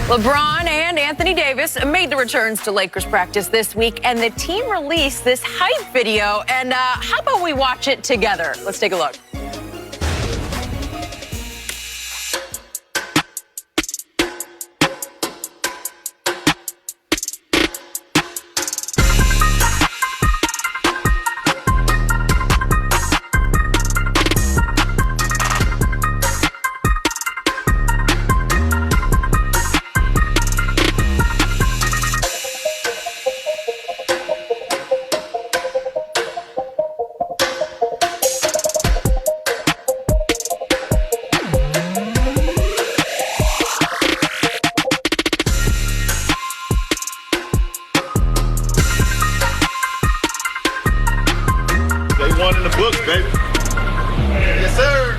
LeBron and Anthony Davis made the returns to Lakers practice this week, and the team released this hype video. And how about we watch it together? Let's take a look. One in the books, baby. Yes, sir.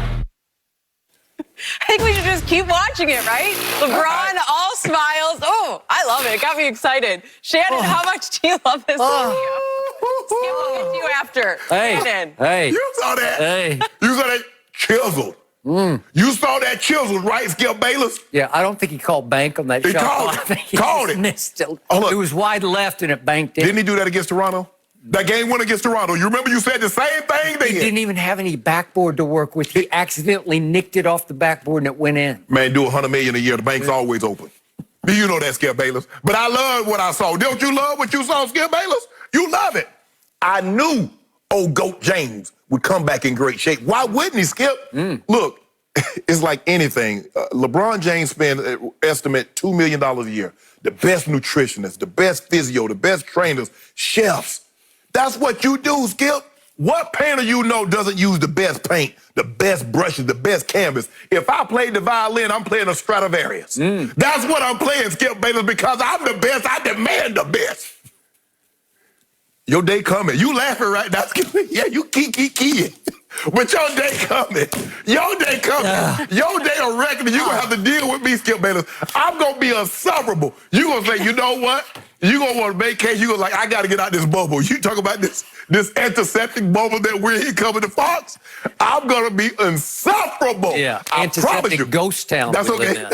I think we should just keep watching it, right? LeBron, all smiles. Oh, I love it. It got me excited. Shannon, how much do you love this video? Skip, we'll get to you after. Shannon. Hey. You saw that. Hey. You saw that chiseled. You saw that chiseled, right, Skip Bayless? Yeah, I don't think he called bank on that He shot. called I it. think he Called just it. missed it. Oh, look. It was wide left and it banked in. Didn't he do that against Toronto? That game went against Toronto. You remember you said the same thing then? He didn't even have any backboard to work with. He accidentally nicked it off the backboard and it went in. Man, do $100 million a year. The bank's always open. Do you know that, Skip Bayless? But I love what I saw. Don't you love what you saw, Skip Bayless? You love it. I knew old GOAT James would come back in great shape. Why wouldn't he, Skip? Look, it's like anything. LeBron James spends, estimate, $2 million a year. The best nutritionists, the best physio, the best trainers, chefs. That's what you do, Skip. What painter you know doesn't use the best paint, the best brushes, the best canvas? If I played the violin, I'm playing a Stradivarius. That's what I'm playing, Skip Bayless, because I'm the best. I demand the best. Your day coming. You laughing right now, Skip. Yeah, you keying. But your day coming. Your day coming. Your day of reckoning. You're going to have to deal with me, Skip Bayless. I'm going to be insufferable. You're going to say, you know what? You're going to want to vacation. You're going to I got to get out this bubble. You talk about this antiseptic bubble that we're here coming to Fox. I'm going to be insufferable. Yeah, I promise you. antiseptic ghost town. That's okay.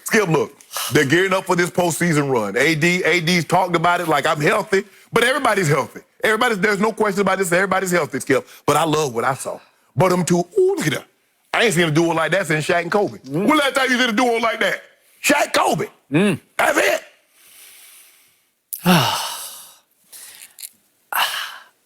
Skip, look, they're gearing up for this postseason run. AD's talked about it like I'm healthy, but everybody's healthy. There's no question about this. Everybody's healthy, Skip. But I love what I saw. But them two, ooh, look at that. I ain't seen a duo like that since Shaq and Kobe. When last time you seen a duo like that? Shaq, Kobe. That's it.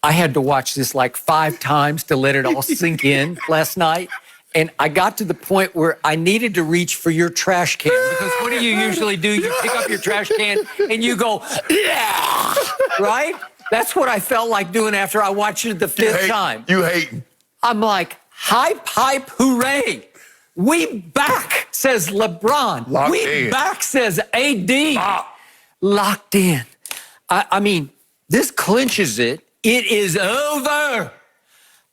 I had to watch this like 5 times to let it all sink in last night. And I got to the point where I needed to reach for your trash can. Because what do you usually do? You pick up your trash can and you go, yeah, right? That's what I felt like doing after I watched it the 5th time. You hating. I'm like, hype, hype, hooray. We back, says LeBron. Locked we in. back, says AD. Locked in. I mean, this clinches it. It is over.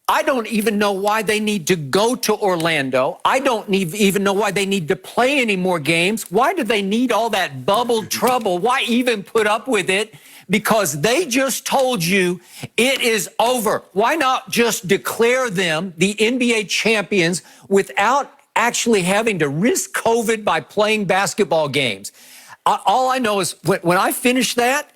I don't even know why they need to go to Orlando. I don't even know why they need to play any more games. Why do they need all that bubble trouble? Why even put up with it? Because they just told you it is over. Why not just declare them the NBA champions without actually having to risk COVID by playing basketball games? All I know is when I finished that,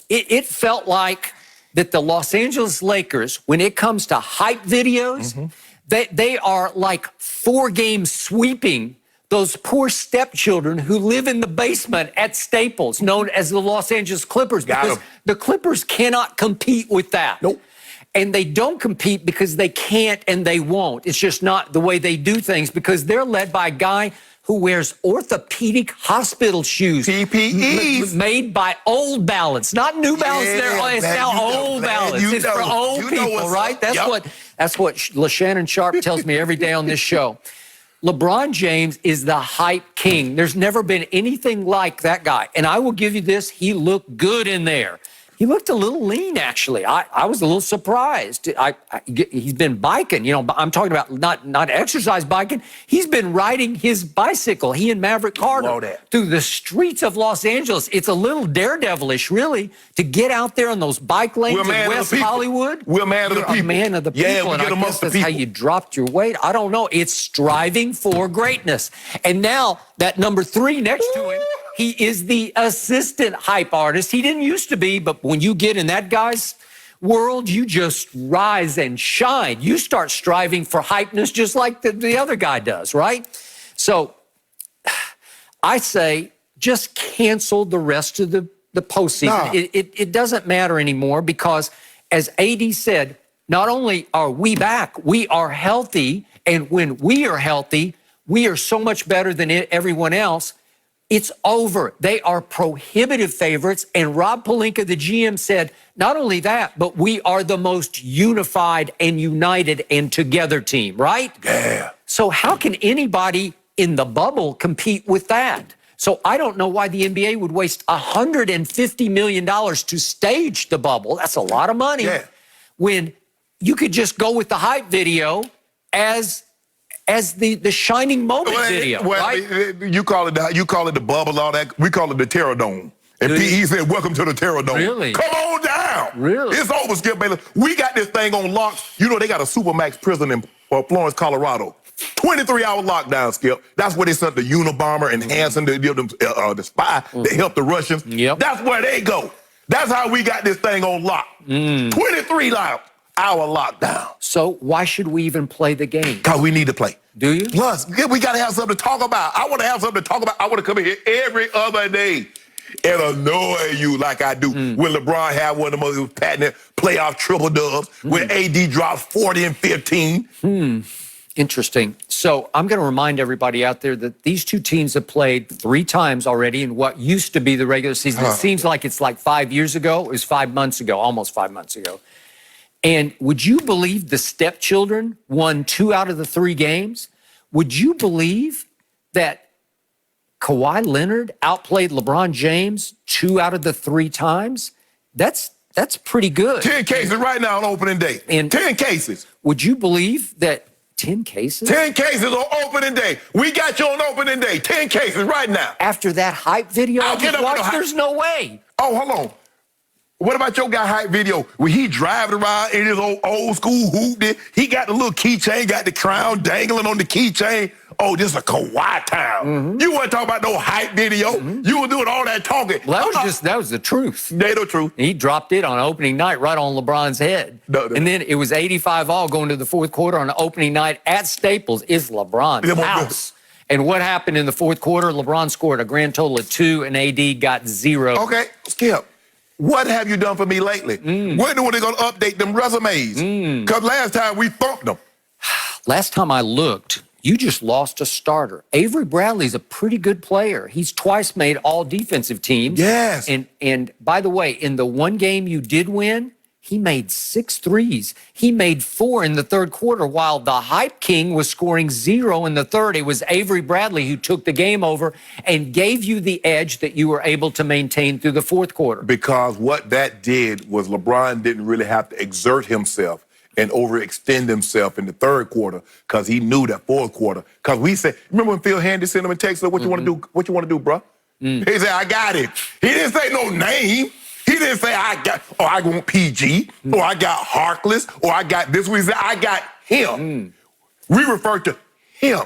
it felt like that the Los Angeles Lakers, when it comes to hype videos, they are like 4 games sweeping those poor stepchildren who live in the basement at Staples, known as the Los Angeles Clippers, because the Clippers cannot compete with that. Nope. And they don't compete because they can't and they won't. It's just not the way they do things, because they're led by a guy who wears orthopedic hospital shoes. PPEs. Made by Old Balance, not New Balance. It's now Old Balance. It's for old people, right? That's what Shannon Sharpe tells me every day on this show. LeBron James is the hype king. There's never been anything like that guy. And I will give you this, he looked good in there. He looked a little lean, actually. I was a little surprised. He's been biking. You know, I'm talking about not exercise biking. He's been riding his bicycle, he and Maverick Carter, through the streets of Los Angeles. It's a little daredevilish, really, to get out there on those bike lanes in West Hollywood. We're a man of the people. You're a man of the people. Yeah, we and get I amongst guess the that's how people. you dropped your weight. I don't know. It's striving for greatness. And now that number 3 next to him, He is the assistant hype artist. He didn't used to be, but when you get in that guy's world, you just rise and shine. You start striving for hypeness just like the other guy does, right? So I say just cancel the rest of the postseason. Nah. It doesn't matter anymore because, as AD said, not only are we back, we are healthy. And when we are healthy, we are so much better than everyone else. It's over. They are prohibitive favorites. And Rob Pelinka, the GM, said, not only that, but we are the most unified and united and together team, right? Yeah. So how can anybody in the bubble compete with that? So I don't know why the NBA would waste $150 million to stage the bubble. That's a lot of money. Yeah. When you could just go with the hype video as the shining moment video, right? You call it the bubble, all that. We call it the Terror Dome. And he said, "Welcome to the Terror Dome." Really? Come on down. Really? It's over, Skip Bayless. We got this thing on lock. You know they got a Supermax prison in Florence, Colorado. 23-hour lockdown, Skip. That's where they sent the Unabomber and Hansen, the spy that helped the Russians. Yep. That's where they go. That's how we got this thing on lock. 23-hour lockdown. So why should we even play the game? Because we need to play. Do you? Plus, we got to have something to talk about. I want to have something to talk about. I want to come in here every other day and annoy you like I do. When LeBron had one of the most patented playoff triple dubs, when AD dropped 40 and 15. Interesting. So I'm going to remind everybody out there that these two teams have played 3 times already in what used to be the regular season. It seems like it's like 5 years ago. It was 5 months ago, almost 5 months ago. And would you believe the stepchildren won 2 out of the 3 games? Would you believe that Kawhi Leonard outplayed LeBron James 2 out of the 3 times? That's pretty good. 10 cases right now on opening day. And 10 cases. Would you believe that 10 cases? 10 cases on opening day. We got you on opening day. 10 cases right now. After that hype video I I'll get just up with watched, the hype. there's no way. Oh, hold on. What about your guy hype video where he driving around in his old school hoop? He got the little keychain, got the crown dangling on the keychain. Oh, this is a Kawhi town. You weren't talking about no hype video. You were doing all that talking. Well, that was the truth. They the truth. He dropped it on opening night right on LeBron's head. No. And then it was 85-all going to the fourth quarter on opening night at Staples. It's LeBron's house. And what happened in the fourth quarter? LeBron scored a grand total of 2 and AD got 0. Okay, Skip. What have you done for me lately? When are they going to update them resumes? Because last time we thumped them. Last time I looked, you just lost a starter. Avery Bradley's a pretty good player. He's twice made all defensive teams. Yes. And by the way, in the one game you did win, he made 6 threes. He made 4 in the third quarter, while the hype king was scoring 0 in the third. It was Avery Bradley who took the game over and gave you the edge that you were able to maintain through the fourth quarter. Because what that did was LeBron didn't really have to exert himself and overextend himself in the third quarter because he knew that fourth quarter. Because we said, remember when Phil Handy sent him a text, what you want to do? What you want to do, bro? He said, I got it. He didn't say no name. He didn't say, I want PG, or I got Harkless, or I got this. We said, I got him. We refer to him.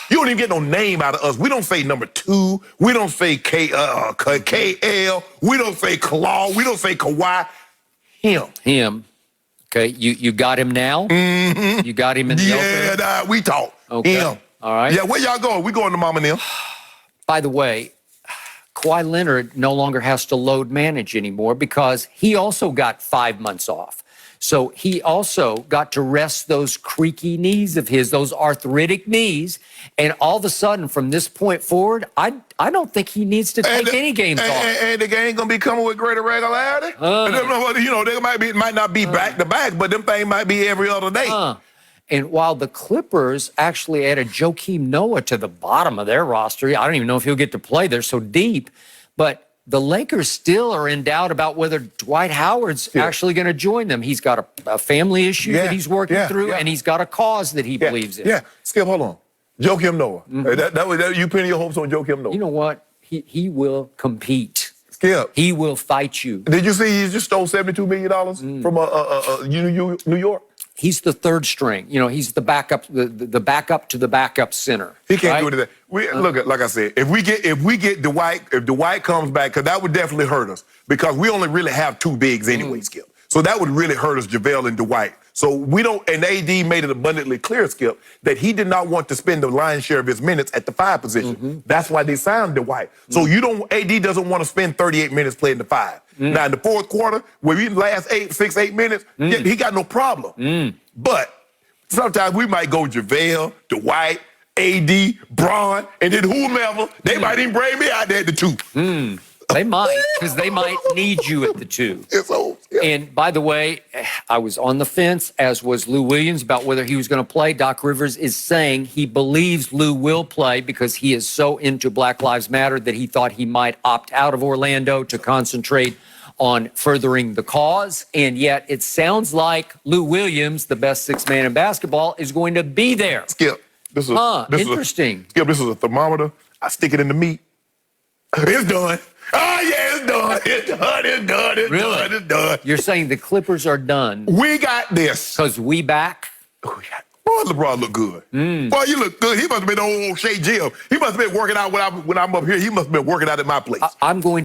You don't even get no name out of us. We don't say number 2. We don't say KL. We don't say Claw. We don't say Kawhi. Him. Okay, you got him now? You got him in the opener? Yeah, we talk. Okay. Him. All right. Yeah, where y'all going? We going to Mama and them. By the way, Kawhi Leonard no longer has to load manage anymore because he also got 5 months off. So he also got to rest those creaky knees of his, those arthritic knees. And all of a sudden, from this point forward, I don't think he needs to take any games off. And the game going to be coming with greater regularity? They might not be back-to-back, but them things might be every other day. And while the Clippers actually added Joakim Noah to the bottom of their roster, I don't even know if he'll get to play. They're so deep. But the Lakers still are in doubt about whether Dwight Howard's actually going to join them. He's got a family issue that he's working through, and he's got a cause that he believes in. Yeah, Skip, hold on. Joakim Noah. You pinning your hopes on Joakim Noah. You know what? He will compete. Skip. He will fight you. Did you see he just stole $72 million from New York? he's the third string. You know, he's the backup, the backup to the backup center. He can't right? do it. Look at, like I said, if we get Dwight, if Dwight comes back, because that would definitely hurt us because we only really have two bigs anyway, Skip. So that would really hurt us, JaVale and Dwight. So we don't, and AD made it abundantly clear, Skip, that he did not want to spend the lion's share of his minutes at the 5 position. That's why they signed Dwight. So AD doesn't want to spend 38 minutes playing the 5. Now in the fourth quarter, where he last 8 minutes, yeah, he got no problem. But sometimes we might go JaVale, Dwight, AD, Bron, and then whomever, they might even bring me out there at the 2. They might, because they might need you at the 2. Yeah. And by the way, I was on the fence, as was Lou Williams, about whether he was going to play. Doc Rivers is saying he believes Lou will play because he is so into Black Lives Matter that he thought he might opt out of Orlando to concentrate on furthering the cause. And yet it sounds like Lou Williams, the best 6th man in basketball, is going to be there. Skip, this is interesting. Skip, this is a thermometer. I stick it in the meat. It's done. Oh, yeah, it's done. It's done. It's done. It's Really? done. It's done. You're saying the Clippers are done We got this. because we back? Boy, LeBron look good. Boy, you look good. He must have been old Shea Jim. He must have been working out when I'm up here. He must have been working out at my place. I'm going